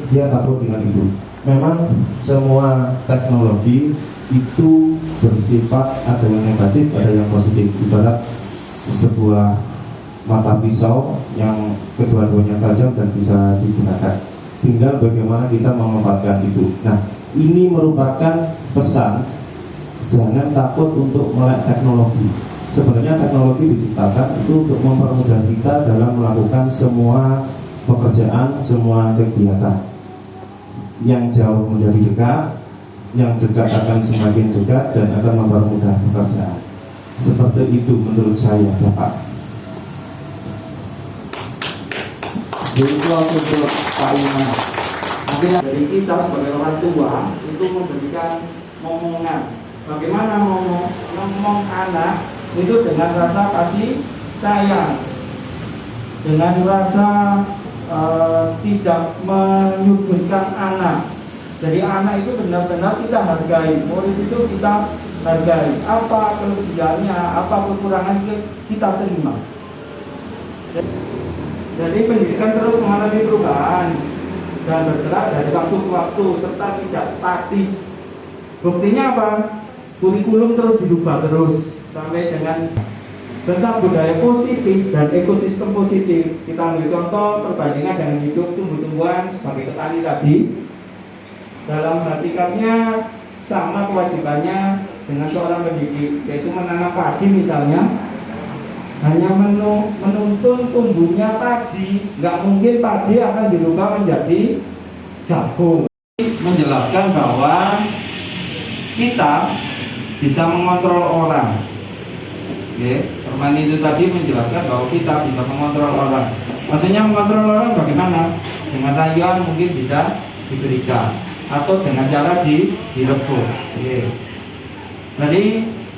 Dia takut dengan itu. Memang semua teknologi itu bersifat ada yang negatif, ada yang positif. Ibarat sebuah mata pisau yang kedua-duanya tajam dan bisa digunakan. Tinggal bagaimana kita memanfaatkan itu. Nah, ini merupakan pesan, jangan takut untuk melek teknologi. Sebenarnya teknologi diciptakan itu untuk mempermudah kita dalam melakukan semua pekerjaan, semua kegiatan. Yang jauh menjadi dekat, yang dekat akan semakin dekat dan akan mempermudah pekerjaan. Seperti itu menurut saya, Bapak. Jadi itu untuk Pak Iman. Mungkin dari kita sebagai orang tua itu memberikan momongan. Bagaimana ngomong anak itu dengan rasa kasih sayang, dengan rasa tidak menyudutkan anak. Jadi anak itu benar-benar kita hargai, murid itu kita hargai. Apa kelebihannya, apa kekurangannya kita terima. Jadi pendidikan terus mengalami perubahan dan bergerak dari waktu ke waktu serta tidak statis. Buktinya apa? Kurikulum terus dirubah terus sampai dengan tentang budaya positif dan ekosistem positif. Kita ambil contoh perbandingan dengan hidup tumbuh-tumbuhan sebagai petani tadi. Dalam hakikatnya sama kewajibannya dengan seorang pendidik, yaitu menanam padi misalnya. Hanya menuntun tumbuhnya padi, nggak mungkin padi akan dirubah menjadi jagung. Menjelaskan bahwa kita bisa mengontrol orang. Permainan itu tadi menjelaskan bahwa kita bisa mengontrol orang. Maksudnya mengontrol orang bagaimana? Dengan rayuan mungkin bisa diberikan atau dengan cara direbut. Jadi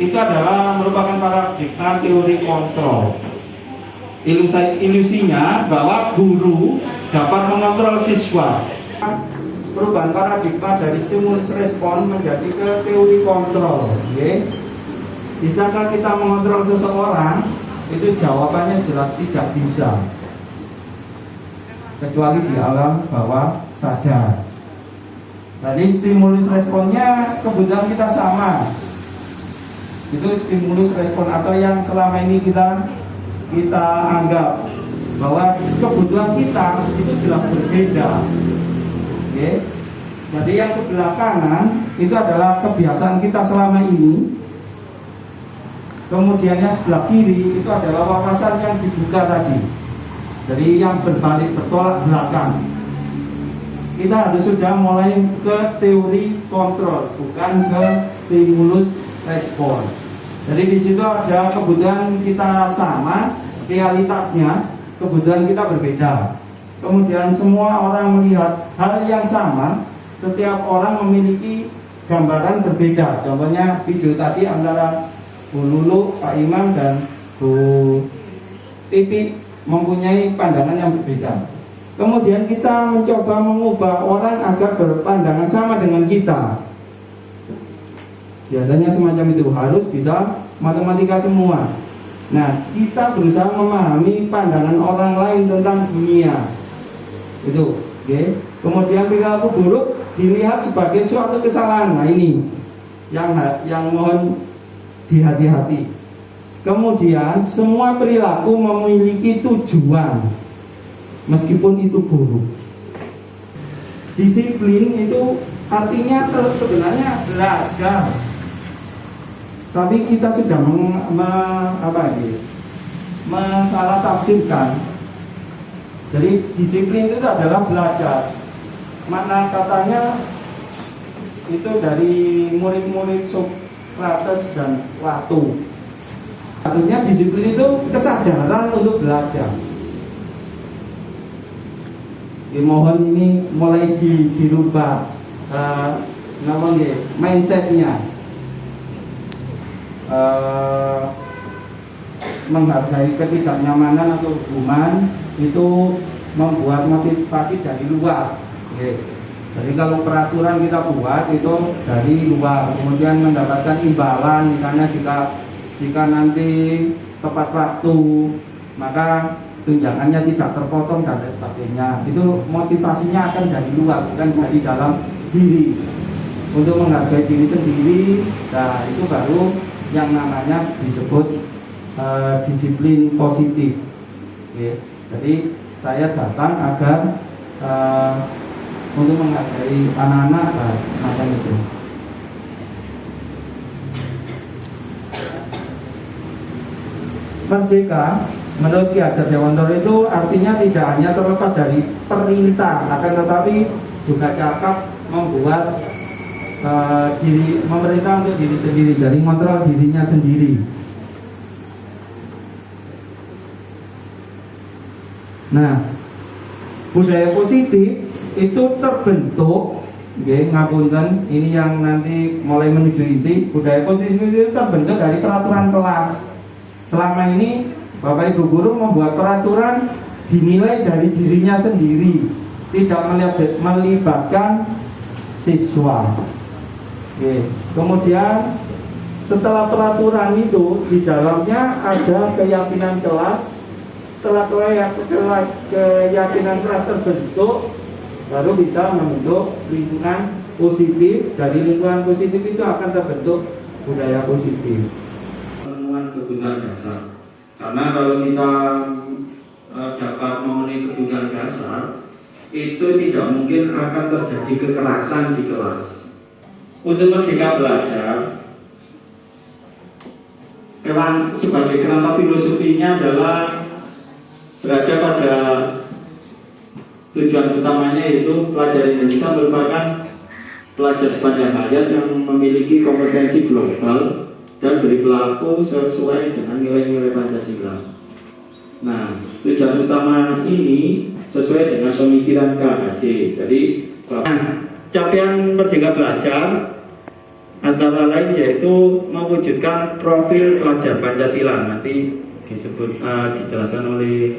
itu adalah merupakan paradigma teori kontrol. Ilusinya bahwa guru dapat mengontrol siswa. Perubahan paradigma dari stimulus respon menjadi ke teori kontrol. Bisakah kita mengontrol seseorang? Itu jawabannya jelas tidak bisa, kecuali di alam bawah sadar. Jadi stimulus responnya kebetulan kita sama. Itu stimulus respon atau yang selama ini kita anggap bahwa kebutuhan kita itu jelas berbeda. Jadi yang sebelah kanan itu adalah kebiasaan kita selama ini. Kemudian yang sebelah kiri itu adalah wawasan yang dibuka tadi. Jadi yang berbalik bertolak belakang. Kita harus sudah mulai ke teori kontrol, bukan ke stimulus respon. Jadi di situ ada kebutuhan kita sama, realitasnya kebutuhan kita berbeda. Kemudian semua orang melihat hal yang sama, setiap orang memiliki gambaran berbeda. Contohnya video tadi antara Bu Lulu, Pak Imam dan Bu Pipi mempunyai pandangan yang berbeda. Kemudian kita mencoba mengubah orang agar berpandangan sama dengan kita. Biasanya semacam itu, harus bisa matematika semua. Nah, kita berusaha memahami pandangan orang lain tentang dunia. Itu, Kemudian perilaku buruk dilihat sebagai suatu kesalahan. Nah, ini yang mohon dihati-hati. Kemudian semua perilaku memiliki tujuan, meskipun itu buruk. Disiplin itu artinya sebenarnya belajar. Tapi kita sudah mensalah tafsirkan. Jadi disiplin itu adalah belajar. Makna katanya itu dari murid-murid Sokrates dan Plato. Artinya disiplin itu kesadaran untuk belajar. Mohon ini mulai dirubah mindsetnya. Menghargai ketidaknyamanan atau hubungan itu membuat motivasi dari luar. Jadi kalau peraturan kita buat itu dari luar, kemudian mendapatkan imbalan, misalnya jika nanti tepat waktu, maka tunjangannya tidak terpotong dan lain sebagainya. Itu motivasinya akan dari luar, bukan dari dalam diri. Untuk menghargai diri sendiri, nah itu baru yang namanya disebut disiplin positif. Oke. Jadi saya datang agar untuk menghargai anak-anak, macam itu. Merdeka menurut Ki Hajar Dewantara itu artinya tidak hanya terlepas dari perintah, akan tetapi juga cakap membuat memerintah untuk diri sendiri, jadi mengontrol dirinya sendiri. Nah, budaya positif itu terbentuk, ngapunten, ini yang nanti mulai menuju inti. Budaya positif itu terbentuk dari peraturan kelas. Selama ini Bapak Ibu guru membuat peraturan dinilai dari dirinya sendiri, tidak melibatkan siswa. Oke. Kemudian setelah peraturan itu di dalamnya ada keyakinan kelas. Setelah keyakinan kelas terbentuk, baru bisa membentuk lingkungan positif. Dari lingkungan positif itu akan terbentuk budaya positif. Pemenuhan kebutuhan dasar. Karena kalau kita dapat memenuhi kebutuhan dasar, itu tidak mungkin akan terjadi kekerasan di kelas. Untuk Merdeka Belajar, sebagai kerangka filosofinya adalah berada pada tujuan utamanya, yaitu pelajar Indonesia merupakan pelajar sepanjang hayat yang memiliki kompetensi global dan berperilaku sesuai dengan nilai-nilai Pancasila. Nah, tujuan utama ini sesuai dengan pemikiran KHD. Jadi, capaian Merdeka Belajar antara lain yaitu mewujudkan profil pelajar Pancasila, nanti dijelaskan oleh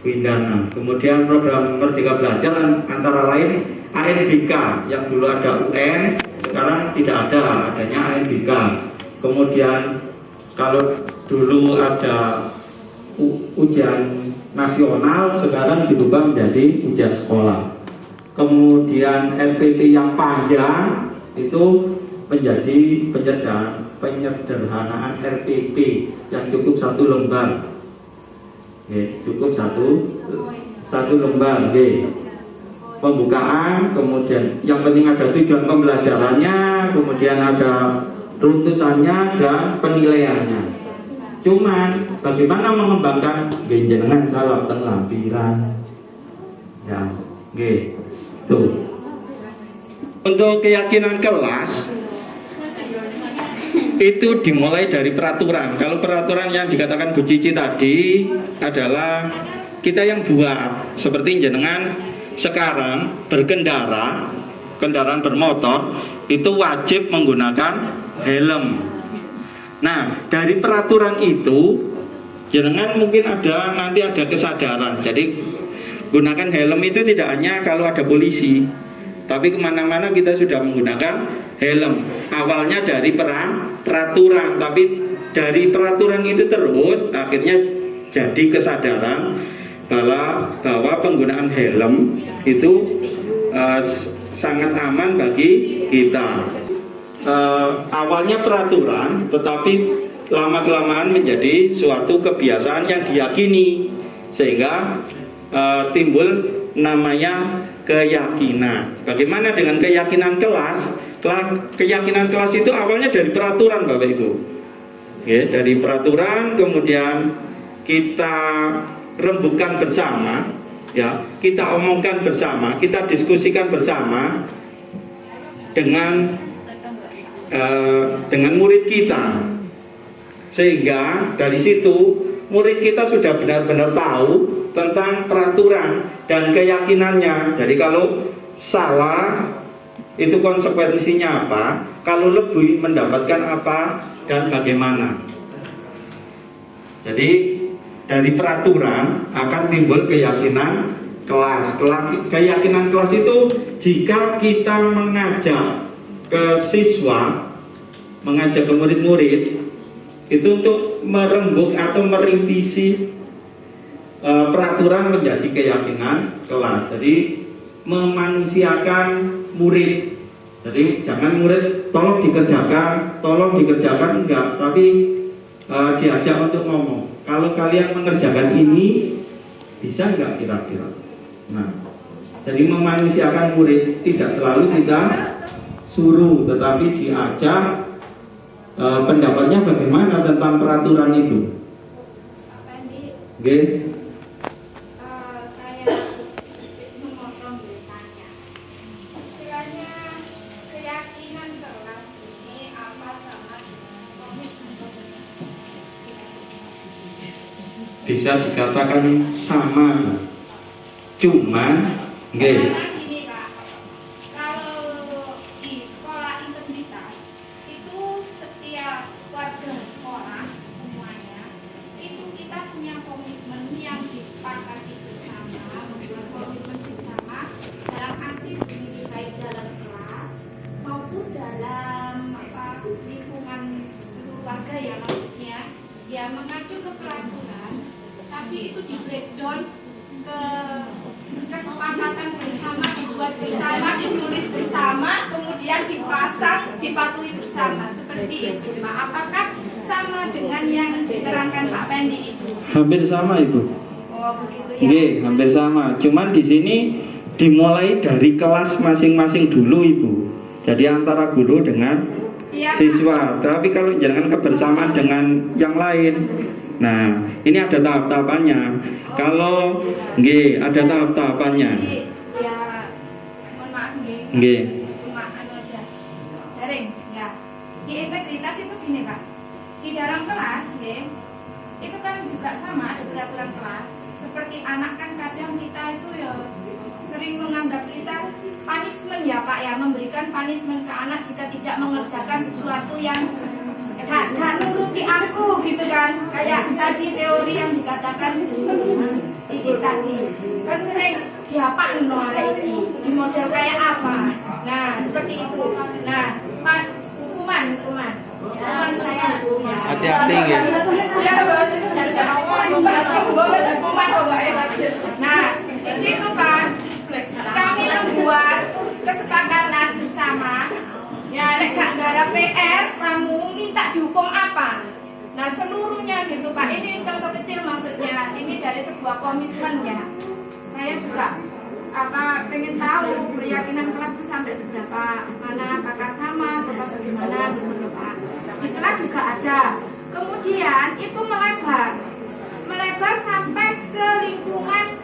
Windana. Kemudian program Merdeka Belajar antara lain ANBK, yang dulu ada UN, sekarang tidak ada, adanya ANBK. Kemudian kalau dulu ada ujian nasional, sekarang dirubah menjadi ujian sekolah. Kemudian RPT yang panjang itu menjadi penyederhanaan RPP yang cukup 1 lembar. Cukup satu lembar. Pembukaan, kemudian yang penting ada tujuan pembelajarannya, kemudian ada runtutannya dan penilaiannya. Cuman bagaimana mengembangkan jenengan salah lampiran ya, tuh. Untuk keyakinan kelas itu dimulai dari peraturan. Kalau peraturan yang dikatakan Bu Cici tadi adalah kita yang buat. Seperti jenengan sekarang berkendara, kendaraan bermotor itu wajib menggunakan helm. Nah, dari peraturan itu jenengan mungkin nanti ada kesadaran. Jadi gunakan helm itu tidak hanya kalau ada polisi, tapi kemana-mana kita sudah menggunakan helm. Awalnya dari peraturan, tapi dari peraturan itu terus akhirnya jadi kesadaran bahwa penggunaan helm itu sangat aman bagi kita. Awalnya peraturan, tetapi lama-kelamaan menjadi suatu kebiasaan yang diyakini, sehingga timbul namanya keyakinan. Bagaimana dengan keyakinan kelas? Keyakinan kelas itu awalnya dari peraturan, Bapak Ibu. Ya, dari peraturan, kemudian kita rembukan bersama, ya, kita omongkan bersama, kita diskusikan bersama dengan murid kita, sehingga dari situ murid kita sudah benar-benar tahu tentang peraturan dan keyakinannya. Jadi kalau salah itu konsekuensinya apa, kalau lebih mendapatkan apa dan bagaimana. Jadi dari peraturan akan timbul keyakinan kelas. Keyakinan kelas itu jika kita mengajak ke siswa, mengajak ke murid-murid, itu untuk merembuk atau merevisi peraturan menjadi keyakinan kelas. Jadi memanusiakan murid. Jadi jangan murid tolong dikerjakan enggak, tapi diajak untuk ngomong. Kalau kalian mengerjakan ini bisa enggak kira-kira? Nah, jadi memanusiakan murid tidak selalu kita suruh, tetapi diajak pendapatnya bagaimana tentang peraturan itu. Oke. Saya memotong beritanya. Istilahnya keyakinan kelas ini apa sama dengan komitmen? Bisa dikatakan sama, cuman Karena gini Pak, kalau di sekolah integritas itu setiap warga sekolah semuanya itu kita punya komitmen yang disepakati bersama, membuat komitmen bersama dalam arti begini, baik dalam kelas maupun dalam lingkungan seluruh warga ya, maksudnya ya mengacu ke peraturan, tapi itu di breakdown ke kesepakatan bersama, dibuat bersama, ditulis bersama, kemudian dipasang, dipatuhi bersama, seperti itu Pak. Apakah sama dengan yang diterangkan Pak Pendi itu? hampir sama itu. Oh begitu ya. Oke, hampir sama. Cuman di sini dimulai dari kelas masing-masing dulu Ibu. Jadi antara guru dengan Iya, siswa. Tapi kalau jangan kebersamaan dengan yang lain. Nah, ini ada tahap-tahapannya. Kalau ada tahap-tahapannya. Jadi, ya, mohon maaf Nggih. cuma aja sering ya. Di integritas itu gini Pak, di dalam kelas itu kan juga sama, ada peraturan kelas. Seperti anak kan kadang kita itu ya sering menganggap kita punishment ya Pak ya, memberikan punishment ke anak jika tidak mengerjakan sesuatu yang gak nuruti aku gitu kan. Kayak tadi teori yang dikatakan Cici tadi kan sering dihapal ini di model kayak apa. Nah seperti itu. Nah hukuman saya ya. Hati-hati ya. Ya hukuman pokoknya. Nah di situ Pak kami membuat kesepakatan bersama. Ya, lek gak gara PR, kamu minta dihukum apa? Nah, seluruhnya gitu Pak. Ini contoh kecil maksudnya. Ini dari sebuah komitmen ya. Saya juga pengen tahu keyakinan kelas itu sampai seberapa, mana apakah sama atau bagaimana gitu Pak. Di kelas juga ada. Kemudian itu melebar sampai ke lingkungan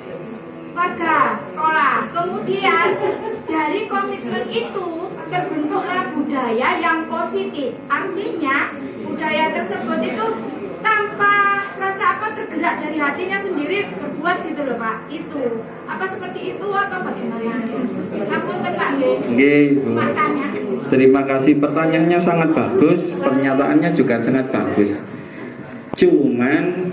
warga sekolah. Kemudian dari komitmen itu terbentuklah budaya yang positif. Artinya budaya tersebut itu tanpa rasa tergerak dari hatinya sendiri berbuat gitu loh Pak. Itu apa seperti itu atau bagaimana? Aku tekan Bu. matanya. Terima kasih, pertanyaannya sangat bagus, pernyataannya juga sangat bagus. Cuman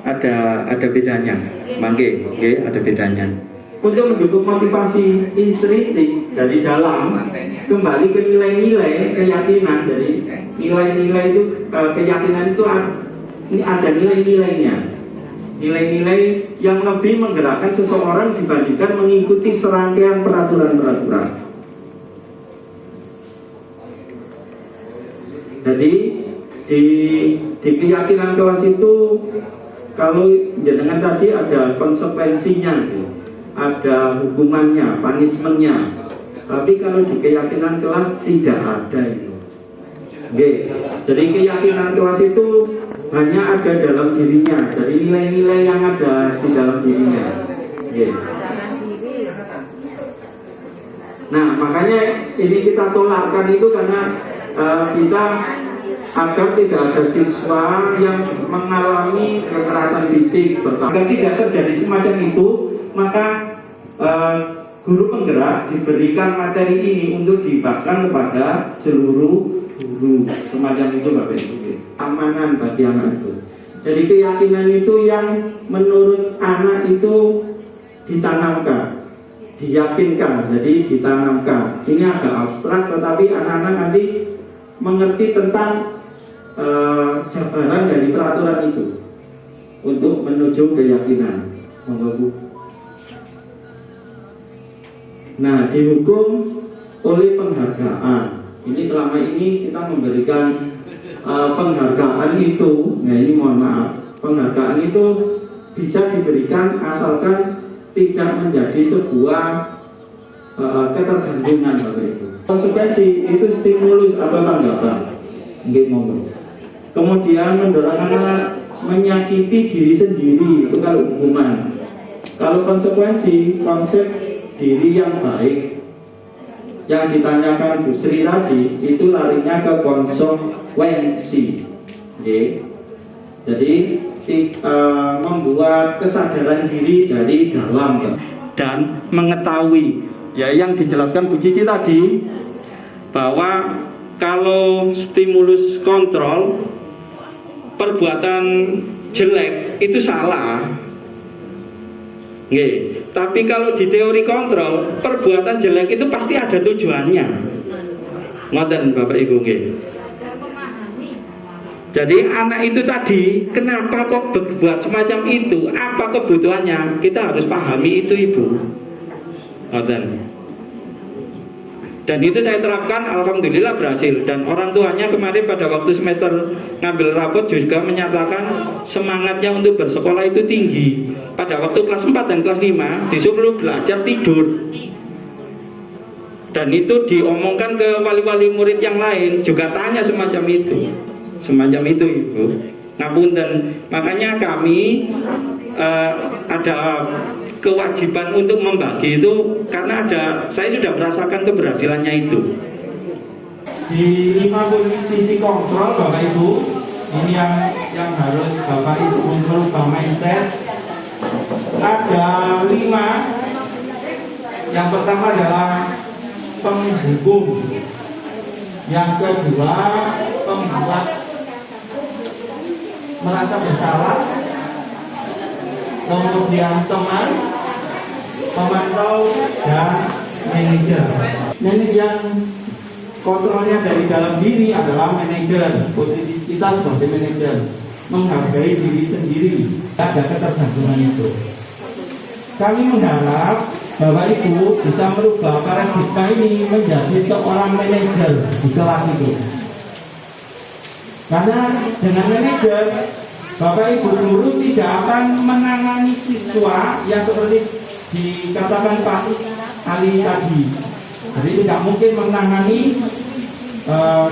ada bedanya, ada bedanya. Untuk mendukung motivasi intrinsik dari dalam, kembali ke nilai-nilai keyakinan. Dari nilai-nilai itu keyakinan itu ini ada nilai-nilainya, nilai-nilai yang lebih menggerakkan seseorang dibandingkan mengikuti serangkaian peraturan-peraturan. Jadi di keyakinan kelas itu, kalau jenengan tadi ada konsekuensinya, ada hukumannya, punishmentnya. Tapi kalau di keyakinan kelas tidak ada itu. Jadi keyakinan kelas itu hanya ada dalam dirinya, dari nilai-nilai yang ada di dalam dirinya. Nah, makanya ini kita tolakkan itu karena kita agar tidak ada siswa yang mengalami kekerasan fisik. Agar tidak terjadi semacam itu, maka guru penggerak diberikan materi ini untuk dibahaskan kepada seluruh guru. Semacam itu Bapak Ibu. Amanan bagi anak itu. Jadi keyakinan itu yang menurut anak itu ditanamkan, diyakinkan, jadi ditanamkan. Ini agak abstrak, tetapi anak-anak nanti mengerti tentang jabaran dari peraturan itu untuk menuju keyakinan. Monggo Bu. Nah, dihukum oleh penghargaan. Ini selama ini kita memberikan penghargaan itu. Nah, ini mohon maaf, penghargaan itu bisa diberikan asalkan tidak menjadi sebuah ketergantungan Bapak Ibu. Konsekuensi itu stimulus atau tanggapan. Nggih, monggo. Kemudian mendorong anak menyakiti diri sendiri, itu kalau hukuman. Kalau konsekuensi, konsep diri yang baik yang ditanyakan Bu Sri tadi itu larinya ke konsekuensi. Okay. Jadi membuat kesadaran diri dari dalam dan mengetahui, ya yang dijelaskan Bu Cici tadi, bahwa kalau stimulus kontrol perbuatan jelek itu salah. Nggih, tapi kalau di teori kontrol, perbuatan jelek itu pasti ada tujuannya. Ngoten Bapak Ibu nggih. Jadi anak itu tadi, kenapa kok berbuat semacam itu? Apa kebutuhannya? Kita harus pahami itu Ibu. Ngoten. Dan itu saya terapkan, alhamdulillah berhasil. Dan orang tuanya kemarin pada waktu semester ngambil rapot juga menyatakan semangatnya untuk bersekolah itu tinggi. Pada waktu kelas 4 dan kelas 5 disuruh belajar tidur. Dan itu diomongkan ke wali-wali murid yang lain, juga tanya semacam itu. Semacam itu Ibu. Ngapunten. Makanya kami ada kewajiban untuk membagi itu karena saya sudah merasakan keberhasilannya itu. Di 50 sisi kontrol Bapak Ibu, ini yang harus Bapak Ibu merubah mindset. Ada 5. Yang pertama adalah penghukum. Yang kedua, pembuat merasa bersalah. Kemudian teman, pemantau, dan manajer. Manajer kontrolnya dari dalam diri adalah manajer. Posisi kita sebagai manajer menghargai diri sendiri. Ada ketergantungan itu. Kami mengharap Bapak Ibu bisa merubah paradigma ini menjadi seorang manajer di kelas itu. Karena dengan manajer Bapak Ibu guru tidak akan menangani siswa yang seperti dikatakan Pak Ali tadi. Jadi tidak mungkin menangani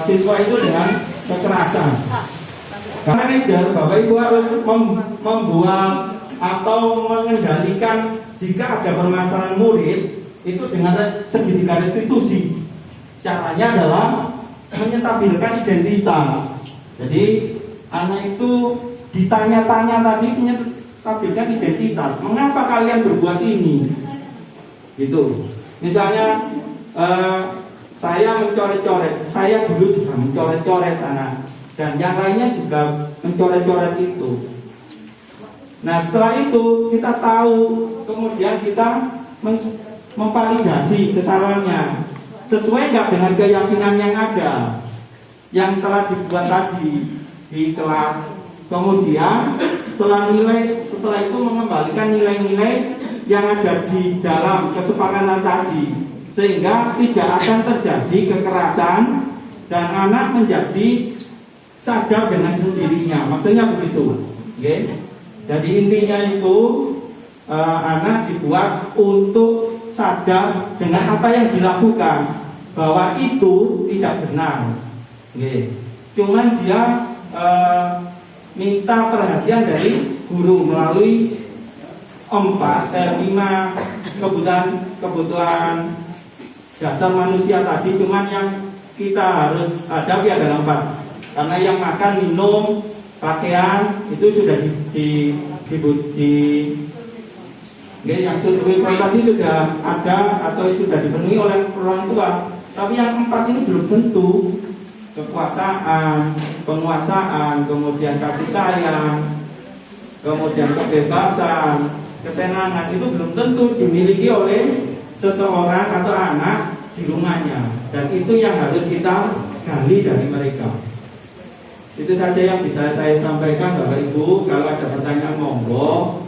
siswa itu dengan kekerasan. Karena manajer Bapak Ibu harus membuat atau mengendalikan jika ada permasalahan murid itu dengan segitiga restitusi. Caranya adalah menyetabilkan identitas. Jadi anak itu ditanya-tanya tadi menyetabilkan identitas. Mengapa kalian berbuat ini? Gitu. Misalnya saya mencoret-coret. Saya dulu juga mencoret-coret anak. Dan yang lainnya juga mencoret-coret itu. Nah setelah itu kita tahu, kemudian kita memvalidasi kesalahannya. Sesuai nggak dengan keyakinan yang ada, yang telah dibuat tadi di kelas. Kemudian setelah itu mengembalikan nilai-nilai yang ada di dalam kesepakatan tadi, sehingga tidak akan terjadi kekerasan dan anak menjadi sadar dengan sendirinya. Maksudnya begitu, okay? Jadi intinya itu anak dibuat untuk sadar dengan apa yang dilakukan, bahwa itu tidak benar, okay? Cuman dia minta perhatian dari guru melalui 5 kebutuhan dasar manusia tadi. Cuman yang kita harus hadapi adalah 4. Karena yang makan, minum, pakaian itu sudah yang survei tadi sudah ada atau sudah dipenuhi oleh orang tua. Tapi yang 4 ini belum tentu. Kekuasaan, penguasaan, kemudian kasih sayang, kemudian kebebasan, kesenangan itu belum tentu dimiliki oleh seseorang atau anak di rumahnya. Dan itu yang harus kita gali dari mereka. Itu saja yang bisa saya sampaikan Bapak Ibu. Kalau ada pertanyaan monggo.